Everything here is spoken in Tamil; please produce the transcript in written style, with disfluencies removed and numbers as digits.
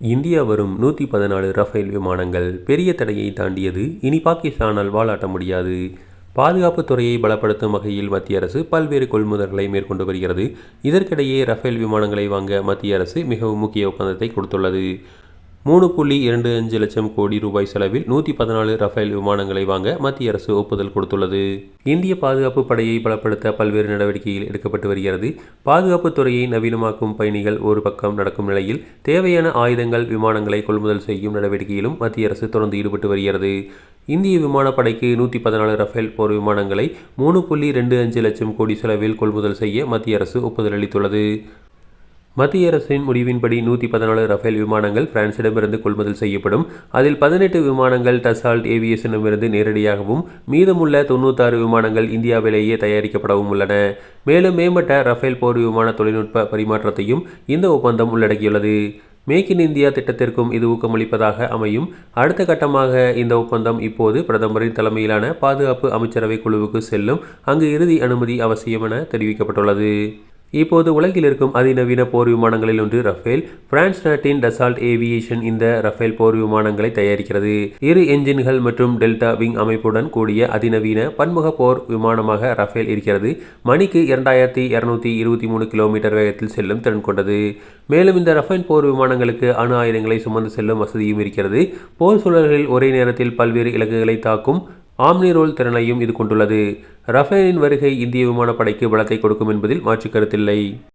இந்தியா வரும் 114 ரஃபேல் விமானங்கள் பெரிய தடையை தாண்டியது. இனி பாகிஸ்தானால் வாலாட்ட முடியாது. பாதுகாப்புத் துறையை பலப்படுத்தும் வகையில் மத்திய அரசு பல்வேறு கொள்முதல்களை மேற்கொண்டு வருகிறது. இதற்கிடையே ரஃபேல் விமானங்களை வாங்க மத்திய அரசு மிகவும் முக்கிய ஒப்பந்தத்தை கொடுத்துள்ளது. 3.25 லட்சம் கோடி ரூபாய் செலவில் 114 ரஃபேல் விமானங்களை வாங்க மத்திய அரசு ஒப்புதல் கொடுத்துள்ளது. இந்திய பாதுகாப்பு படையை பலப்படுத்த பல்வேறு நடவடிக்கைகள் எடுக்கப்பட்டு வருகிறது. பாதுகாப்புத் துறையை நவீனமாக்கும் பணிகள் ஒரு பக்கம் நடக்கும் நிலையில், தேவையான ஆயுதங்கள், விமானங்களை கொள்முதல் செய்யும் நடவடிக்கையிலும் மத்திய அரசு தொடர்ந்து ஈடுபட்டு வருகிறது. இந்திய விமானப்படைக்கு 114 ரஃபேல் போர் விமானங்களை 3.25 லட்சம் கோடி செலவில் கொள்முதல் செய்ய மத்திய அரசு ஒப்புதல் அளித்துள்ளது. மத்திய அரசின் முடிவின்படி 114 ரஃபேல் விமானங்கள் பிரான்சிடமிருந்து கொள்முதல் செய்யப்படும். அதில் 18 விமானங்கள் டசால்ட் ஏவியேஷனிடமிருந்து நேரடியாகவும், மீதமுள்ள 96 விமானங்கள் இந்தியாவிலேயே தயாரிக்கப்படவும் உள்ளன. மேலும் மேம்பட்ட ரஃபேல் போர் விமான தொழில்நுட்ப பரிமாற்றத்தையும் இந்த ஒப்பந்தம் உள்ளடக்கியுள்ளது. மேக் இன் இந்தியா திட்டத்திற்கும் இது ஊக்கமளிப்பதாக அமையும். அடுத்த கட்டமாக இந்த ஒப்பந்தம் இப்போது பிரதமரின் தலைமையிலான பாதுகாப்பு அமைச்சரவை குழுவுக்கு செல்லும். அங்கு இறுதி அனுமதி அவசியம் என தெரிவிக்கப்பட்டுள்ளது. இப்போது உலகில் இருக்கும் அதிநவீன போர் விமானங்களில் ஒன்று ரஃபேல். பிரான்ஸ் நாட்டின் டசால்ட் ஏவியேஷன் இந்த ரஃபேல் போர் விமானங்களை தயாரிக்கிறது. 2 என்ஜின்கள் மற்றும் டெல்டா விங் அமைப்புடன் கூடிய அதிநவீன பன்முக போர் விமானமாக ரஃபேல் இருக்கிறது. மணிக்கு 2223 கிலோமீட்டர் வேகத்தில் செல்லும் திறன் கொண்டது. மேலும் இந்த ரஃபேல் போர் விமானங்களுக்கு அணு ஆயுதங்களை சுமந்து செல்லும் வசதியும் இருக்கிறது. போர் சூழல்களில் ஒரே நேரத்தில் பல்வேறு இலக்குகளை தாக்கும் ஆம்னி ரோல் திறனையும் இது கொண்டுள்ளது. ரஃபேலின் வருகை இந்திய விமானப்படைக்கு பலத்தை கொடுக்கும் என்பதில் மாற்று கருத்தில்லை.